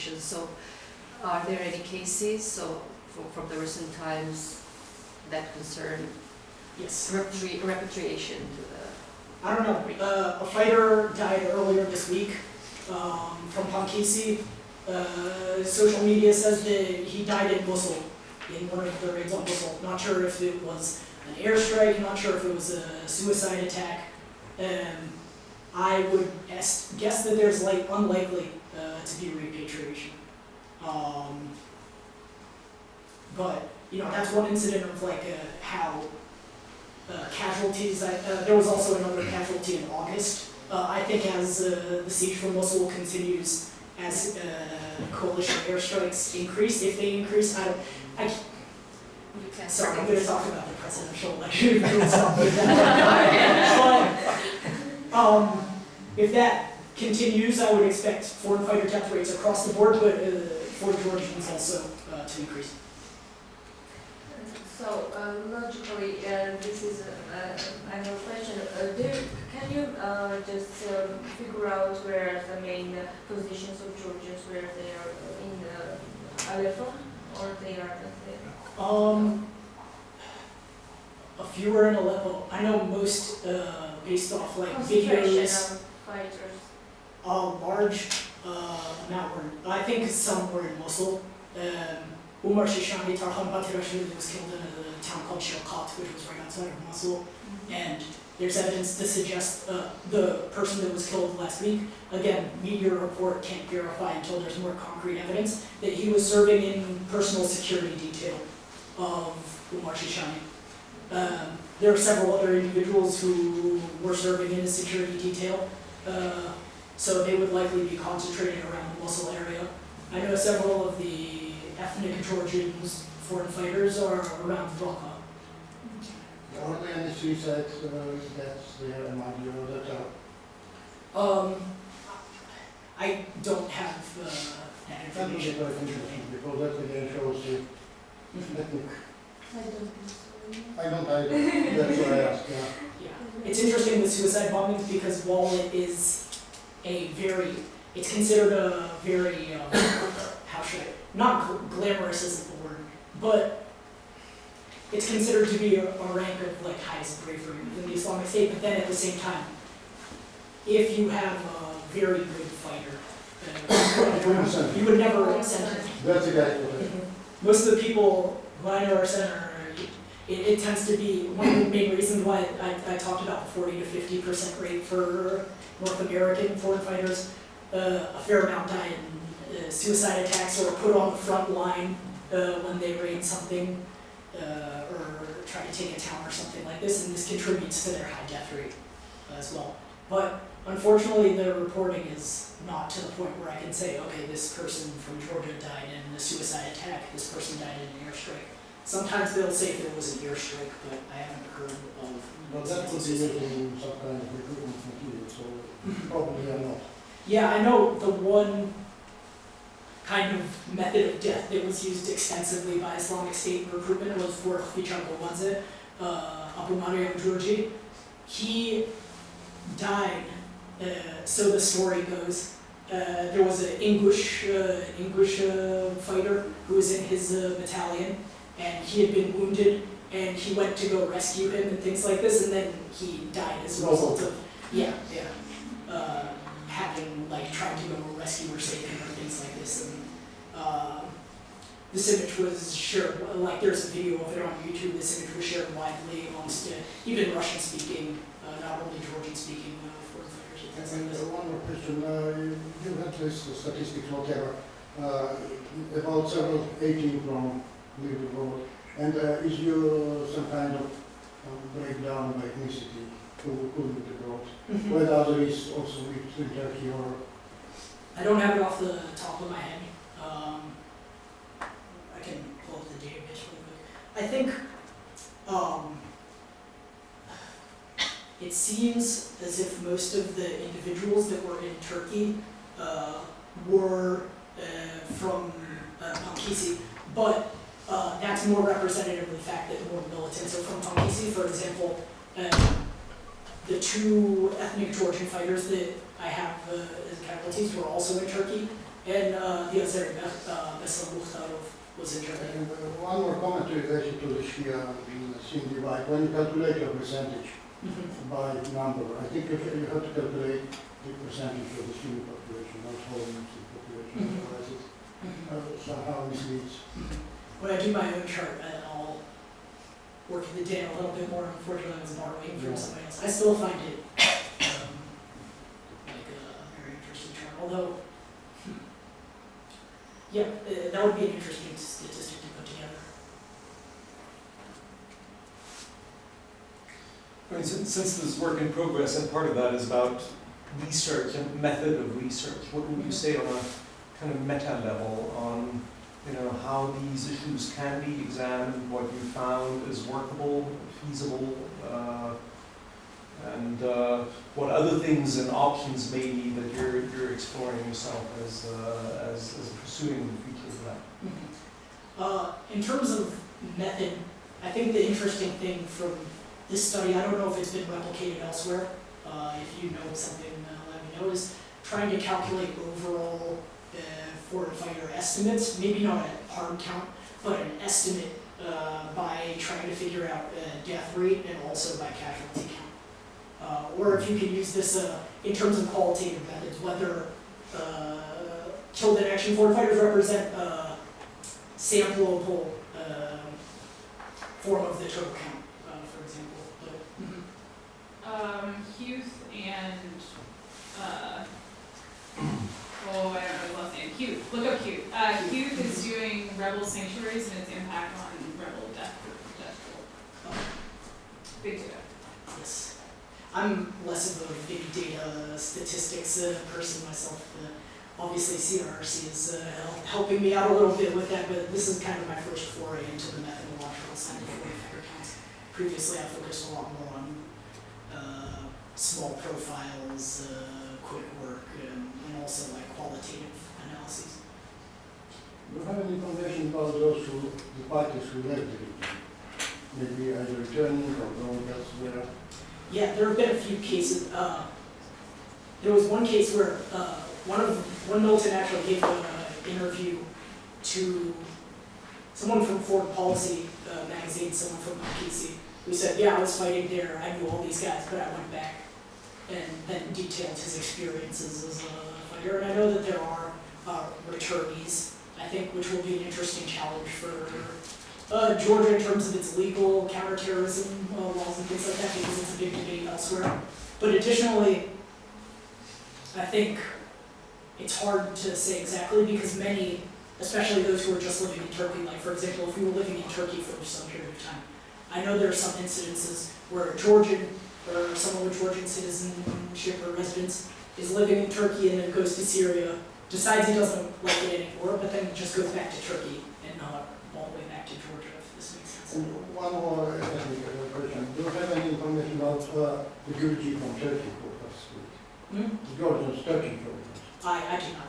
So are there any cases from the recent times that concern Yes. repatriation to the... I don't know. A fighter died earlier this week from Pankisi. Social media says that he died in Mosul, in one of the raids on Mosul. Not sure if it was an airstrike, not sure if it was a suicide attack. I would guess that there's unlikely to be repatriation. But that's one incident of how casualties. There was also another casualty in August. I think as the siege for Mosul continues, as coalition airstrikes increase, if they increase, sorry, I'm going to talk about the presidential election. But if that continues, I would expect foreign fighter death rates across the board, but for Georgians also to increase. So logically, this is I have a question. Can you just figure out where the main positions of Georgians, where they are in Aleppo, or they are there? A few are in Aleppo. I know most based off Concentration videos. of fighters. A large amount were. I think some were in Mosul. Umar Shishani Tarhan Batirashvili was killed in a town called Shilkat, which was right outside of Mosul. And there's evidence to suggest the person that was killed last week, again, media report can't verify until there's more concrete evidence, that he was serving in personal security detail of Umar Shishani. There are several other individuals who were serving in a security detail, so they would likely be concentrated around the Mosul area. I know several of the ethnic Georgians, foreign fighters, are around Dhaka. Are there any suicides deaths there in Mali or that? I don't have that That would be information. quite interesting because that again shows the ethnic. I don't either. That's why I asked. Yeah. Yeah. It's interesting with suicide bombings because while it is it's considered a very, how should I, not glamorous isn't the word, but it's considered to be a rank of highest bravery within the Islamic State, but then at the same time, if you have a very good fighter, you would never send him. That's exactly. Most of the people who I know are sent it tends to be one of the main reasons why I talked about the 40 to 50% rate for North American foreign fighters. A fair amount die in suicide attacks or put on the front line when they raid something or try to take a town or something like this, and this contributes to their high death rate as well. But unfortunately, the reporting is not to the point where I can say, okay, this person from Georgia died in a suicide attack, this person died in an airstrike. Sometimes they'll say if it was an airstrike, but I haven't heard of. But that could be using some kind of recruitment material, so probably I'm not. Yeah, I know the one kind of method of death that was used extensively by Islamic State recruitment was for Khfichar Govanze, Abu Mariam Georgi. He died, so the story goes. There was an English fighter who was in his battalion, and he had been wounded, and he went to go rescue him and things like this, and then he died as a result of having tried to go rescue or save him or things like this. And this image was shared, there's a video of it on YouTube. This image was shared widely amongst even Russian-speaking, not only Georgian-speaking foreign fighters. And things like And this. one more question. You had this statistics, whatever, about several 18 from leave abroad. And is you some kind of breakdown by ethnicity who lived abroad? Whether there is also in Turkey or... I don't have it off the top of my head. I can pull up the database really quick. I think it seems as if most of the individuals that were in Turkey were from Pankisi, but that's more representative of the fact that more militants are from Pankisi. For example, the two ethnic Georgian fighters that I have as casualties were also in Turkey. and the Azeri Beslan Mukhtarov was in Germany. And one more comment related to the Shia Sunni divide. When you calculate your percentage by number, I think you have to calculate the percentage of the Sunni population, not whole Muslim population, otherwise it somehow misleads. When I do my own chart, I'll work the data a little bit more. Unfortunately, I was borrowing from somebody else. I still find it like a very interesting chart. Although, yeah, that would be an interesting statistic to put together. I mean, since this is work in progress, and part of that is about research and method of research, what would you say on a kind of meta level on, you know, how these issues can be examined, what you found is workable, feasible, and what other things and options may be that you're exploring yourself as pursuing the future of that? In terms of method, I think the interesting thing from this study, I don't know if it's been replicated elsewhere. If you know something, let me know, is trying to calculate overall foreign fighter estimates, maybe not a hard count, but an estimate by trying to figure out death rate and also by casualty count. Or if you can use this in terms of qualitative methods, whether killed in action foreign fighters represent sampleable form of the total count, for example. But, Huth and I don't know the last name. Huth. Look up Huth. Huth is doing rebel sanctuaries and its impact on rebel death pool. Big data. yes. I'm less of a big data statistics person myself. Obviously, CRRC is helping me out a little bit with that, but this is kind of my first foray into the methodological side of foreign fighter counts. Previously, I focused a lot more on small profiles, quick work, and also like qualitative analyses. Do you have any information about those the parties who left the region? Maybe either returning or going elsewhere? Yeah, there have been a few cases. There was one case where one militant actually gave an interview to someone from Foreign Policy magazine, someone from PC, who said, yeah, I was fighting there, I knew all these guys, but I went back, and then detailed his experiences as a fighter. And I know that there are returnees, I think, which will be an interesting challenge for Georgia in terms of its legal counterterrorism laws and things like that, because it's a big debate elsewhere. But additionally, I think it's hard to say exactly because many, especially those who are just living in Turkey, like for example, if we were living in Turkey for some period of time, I know there are some incidences where a Georgian or someone with Georgian citizenship or residence is living in Turkey and then goes to Syria, decides he doesn't like it anymore, but then just goes back to Turkey and not all the way back to Georgia, if this makes sense. And one more technical question. Do you have any information about the Georgie from Turkey who participated? The Georgians Turkey programs? I do not.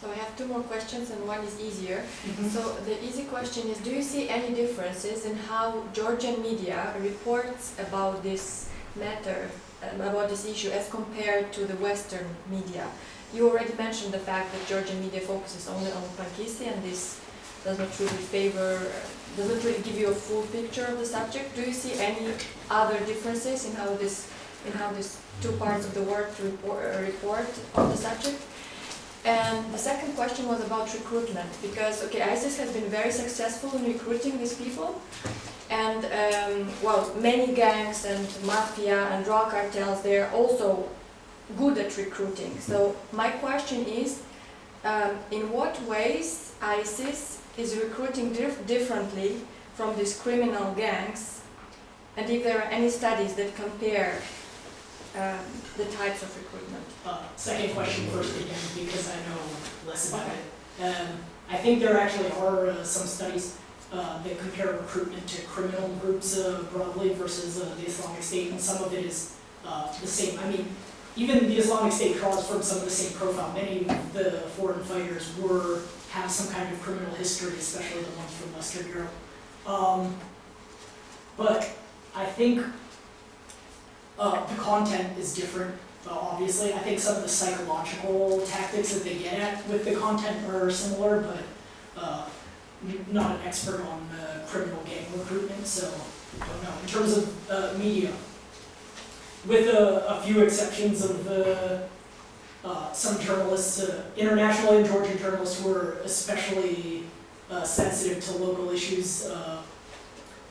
So I have two more questions and one is easier. So the easy question is, do you see any differences in how Georgian media reports about this matter, about this issue, as compared to the Western media? You already mentioned the fact that Georgian media focuses only on Pankisi, and this does not really give you a full picture of the subject. Do you see any other differences in how these two parts of the world report on the subject? And the second question was about recruitment, because ISIS has been very successful in recruiting these people, and many gangs and mafia and drug cartels, they are also good at recruiting. So my question is, in what ways ISIS is recruiting differently from these criminal gangs, and if there are any studies that compare the types of recruitment? Second question first again, because I know less about it. I think there actually are some studies that compare recruitment to criminal groups broadly versus the Islamic State, and some of it is the same. I mean, even the Islamic State draws from some of the same profile. Many of the foreign fighters have some kind of criminal history, especially the ones from Western Europe. But I think the content is different. obviously. I think some of the psychological tactics that they get at with the content are similar, but not an expert on criminal gang recruitment, so I don't know. In terms of media, with a few exceptions of some journalists, international and Georgian journalists who are especially sensitive to local issues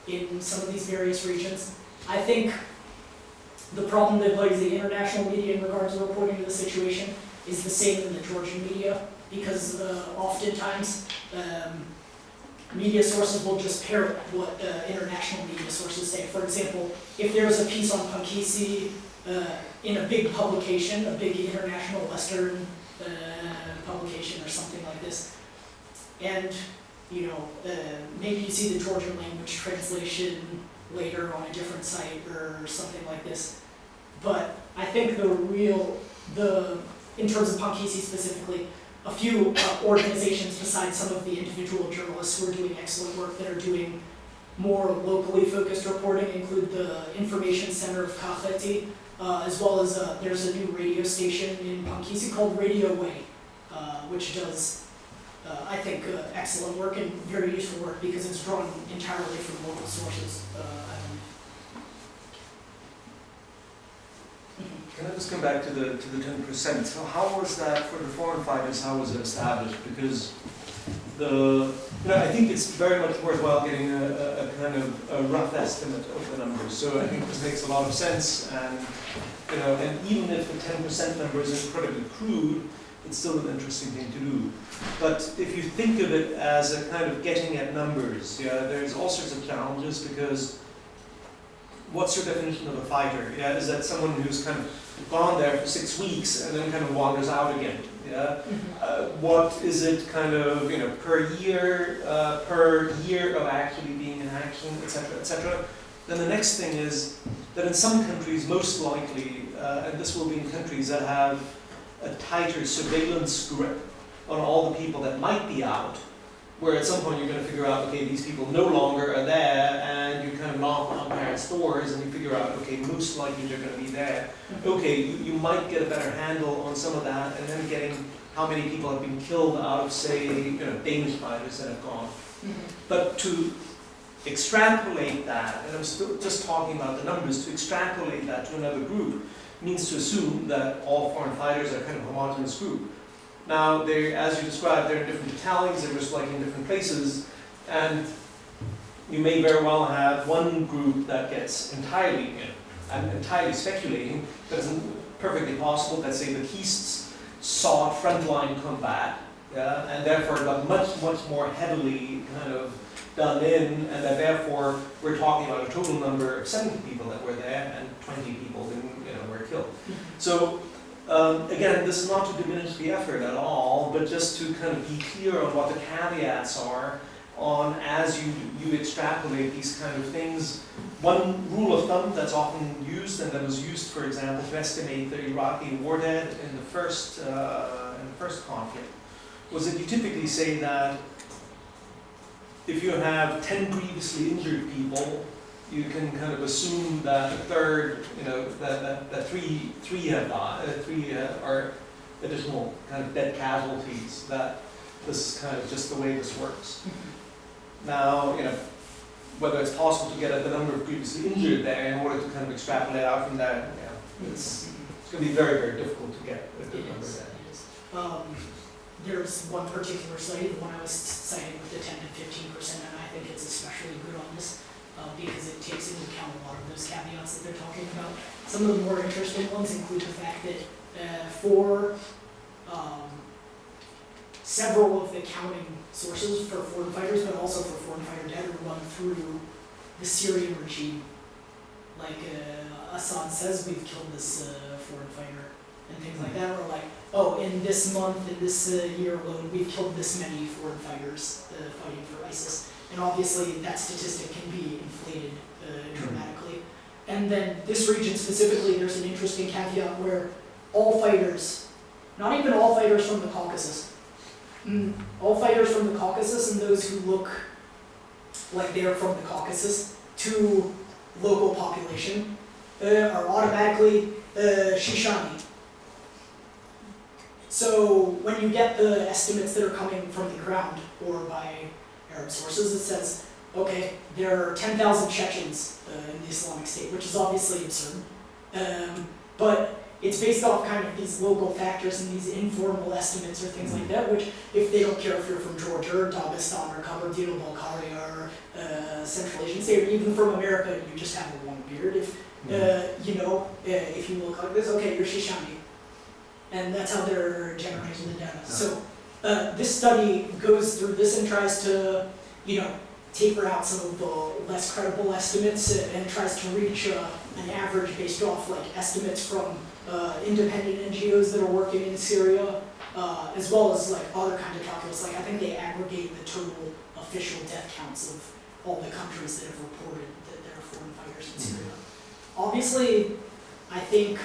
in some of these various regions. I think the problem that plagues the international media in regards to reporting to the situation is the same in the Georgian media, because oftentimes media sources will just parrot what international media sources say. For example, if there's a piece on Pankisi in a big publication, a big international Western publication or something like this, and you know, maybe you see the Georgian language translation later on a different site or something like this. But I think in terms of Pankisi specifically, a few organizations besides some of the individual journalists who are doing excellent work that are doing more locally focused reporting include the Information Center of Kakheti, as well as there's a new radio station in Pankisi called Radio Way, which does I think excellent work and very useful work because it's drawn entirely from local sources. Can I just come back to the 10%? So how was that for the foreign fighters? How was it established? Because I think it's very much worthwhile getting a kind of a rough estimate of the numbers. So I think this makes a lot of sense, and and even if the 10% number is incredibly crude, it's still an interesting thing to do. But if you think of it as a kind of getting at numbers, there's all sorts of challenges, because what's your definition of a fighter? Is that someone who's kind of gone there for 6 weeks and then kind of wanders out again? What is it kind of per year of actually being in action, etc., etc. Then the next thing is that in some countries, most likely, and this will be in countries that have a tighter surveillance grip on all the people that might be out, where at some point you're going to figure out, okay, these people no longer are there, and you kind of knock on parents' doors and you figure out, okay, most likely they're going to be there. Okay, you might get a better handle on some of that, and then getting how many people have been killed out of, say, Danish fighters that have gone. But to extrapolate that, and I'm still just talking about the numbers, to extrapolate that to another group means to assume that all foreign fighters are kind of a homogeneous group. Now, as you described, they're in different battalions, they're just like in different places, and you may very well have one group that gets entirely, I'm entirely speculating, but it's perfectly possible that, say, the Kists sought frontline combat, and therefore got much, much more heavily kind of done in, and that therefore we're talking about a total number of 70 people that were there, and 20 people were killed. So, again, this is not to diminish the effort at all, but just to kind of be clear on what the caveats are on as you extrapolate these kind of things. One rule of thumb that's often used, and that was used, for example, to estimate the Iraqi war dead in the first conflict, was that you typically say that if you have 10 previously injured people, you can kind of assume that a third, that three have died, three are additional kind of dead casualties, that this is kind of just the way this works. Now, whether it's possible to get at the number of previously injured there in order to kind of extrapolate out from that, it's going to be very, very difficult to get a good number there. There's one particular study, the one I was citing with the 10 to 15%, and I think it's especially good on this because it takes into account a lot of those caveats that they're talking about. Some of the more interesting ones include the fact that for several of the counting sources for foreign fighters, but also for foreign fighter deaths, are run through the Syrian regime. Like Assad says, we've killed this foreign fighter, and things like that, or like, oh, in this month, in this year alone, we've killed this many foreign fighters fighting for ISIS. And obviously, that statistic can be inflated dramatically. And then this region specifically, there's an interesting caveat where all fighters, not even all fighters from the Caucasus, all fighters from the Caucasus and those who look like they're from the Caucasus to local population are automatically Shishani. So when you get the estimates that are coming from the ground or by Arab sources, it says, okay, there are 10,000 Chechens in the Islamic State, which is obviously absurd. But it's based off kind of these local factors and these informal estimates or things like that, which if they don't care if you're from Georgia or Dagestan or Kabardino-Balkaria or Central Asian state, or even from America, you just have a long beard. If if you look like this, okay, you're Shishani. And that's how they're generating the data. So this study goes through this and tries to, taper out some of the less credible estimates and tries to reach an average based off estimates from independent NGOs that are working in Syria, as well as other kind of calculus. I think they aggregate the total official death counts of all the countries that have reported that there are foreign fighters in Syria. Obviously, I think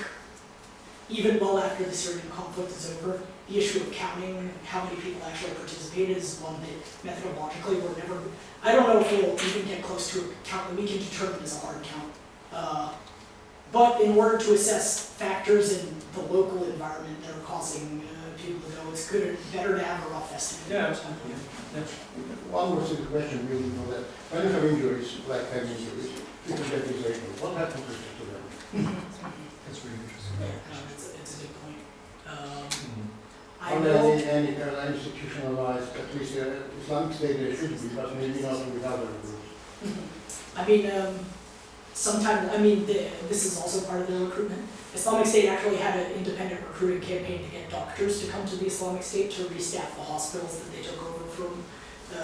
even well after the Syrian conflict is over, the issue of counting how many people actually participated is one that methodologically we're never, I don't know if we'll even get close to a count that we can determine as a hard count. But in order to assess factors in the local environment that are causing people to go, it's better to have a rough estimate. Yeah. One more simple question, we know that when you have injuries, like head injuries, people get disabled. What happens to them? That's really interesting. It's a good point. I Are know. there any institutionalized, at least Islamic State there should be, but maybe not with other groups? Sometimes, this is also part of the recruitment. Islamic State actually had an independent recruiting campaign to get doctors to come to the Islamic State to restaff the hospitals that they took over from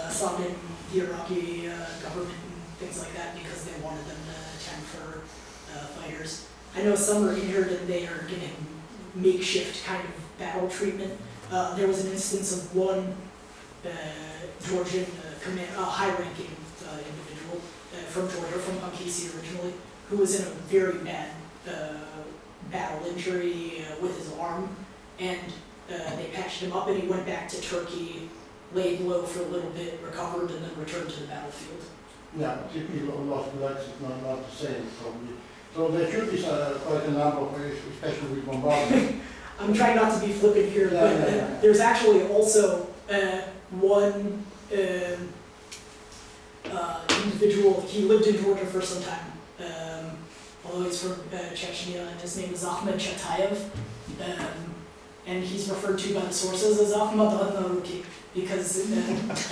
Assad and the Iraqi government and things like that because they wanted them to tend for fighters. I know some are injured and they are getting makeshift kind of battle treatment. There was an instance of one Georgian high-ranking individual from Georgia, from Ankisi originally, who was in a very bad battle injury with his arm, and they patched him up and he went back to Turkey, laid low for a little bit, recovered, and then returned to the battlefield. Yeah, typically lost legs is not the same probably. So there should be quite a number of ways, especially with bombardment. I'm trying not to be flippant here, but there's actually also one individual. He lived in Georgia for some time, although he's from Chechnya, and his name is Ahmed Chatayev, and he's referred to by the sources as Ahmad al-Naruki because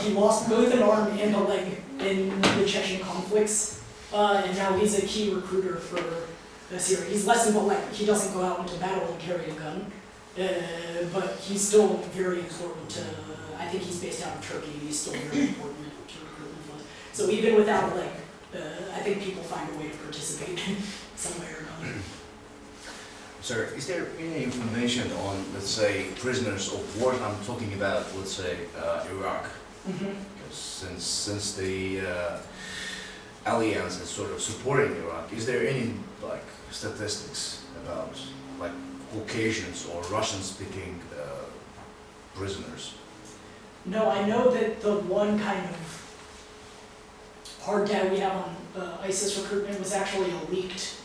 he lost both an arm and a leg in the Chechen conflicts, and now he's a key recruiter for Syria. He's less involved, he doesn't go out into battle and carry a gun, but he's still very important to, I think he's based out of Turkey, and he's still very important to recruitment. So even without a leg, I think people find a way to participate some way or another. Sir, is there any information on, let's say, prisoners of war? I'm talking about, let's say, Iraq. Since the alliance is sort of supporting Iraq, is there any statistics about Caucasians or Russian-speaking prisoners? No, I know that the one kind of hard data we have on ISIS recruitment was actually a leaked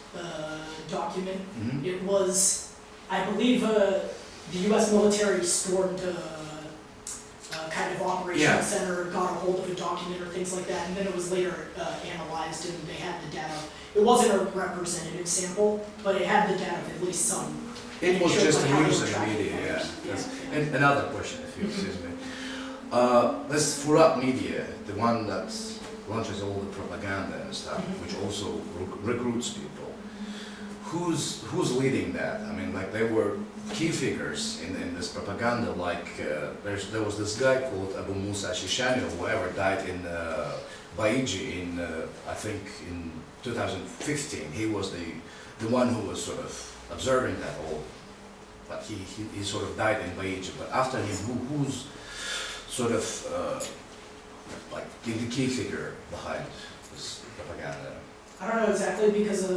document. Mm-hmm. It was, I believe, the U.S. military stormed a kind of operational center, got a hold of a document or things like that, and then it was later analyzed and they had the data. It wasn't a representative sample, but it had the data of at least some. It was just how they news were and tracking media, fighters. yeah. And another question, if you excuse me. This FURAT media, the one that launches all the propaganda and stuff, which also recruits people. Who's leading that? I mean, there were key figures in this propaganda, there was this guy called Abu Musa Shishani, or whoever, died in Baiji in, I think, in 2015. He was the one who was sort of observing that all, but he sort of died in Baiji. But after him, who's sort of the key figure behind this propaganda? I don't know exactly because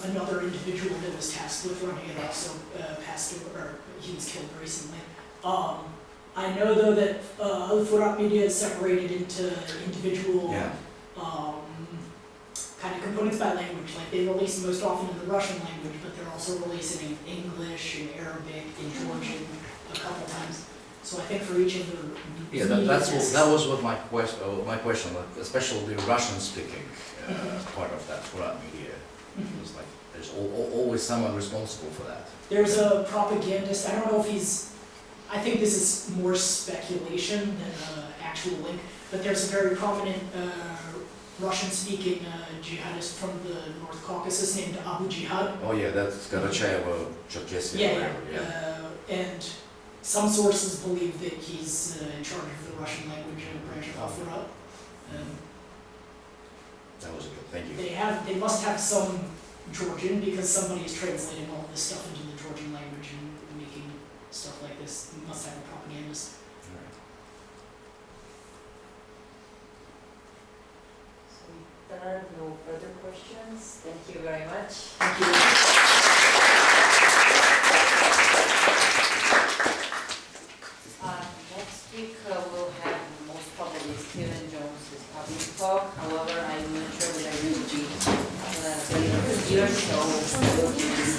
another individual that was tasked with running it also passed away, or he was killed recently. I know though that Al-Furat media is separated into individual kind of components by language. Like they release most often in the Russian language, but they're also releasing in English, in Arabic, in Georgian a couple times. So I think for each of the Yeah, that was what my question, like, especially the Russian-speaking part of that Furat media. It's like there's always someone responsible for that. There's a propagandist. I don't know if he's. I think this is more speculation than actual link. But there's a very prominent Russian-speaking jihadist from the North Caucasus named Abu Jihad. Oh yeah, that's Karachayevo, Cherkessia. And some sources believe that he's in charge of the Russian language branch of Al-Furat. That was good. Thank you. They must have some Georgian because somebody is translating all of this stuff into the Georgian language and making stuff like this. They must have a propagandist. There are no further questions. Thank you very much. Thank you. Next week we'll have most probably Stephen Jones's public talk. However, I'm not sure that I will be here, so we'll do this.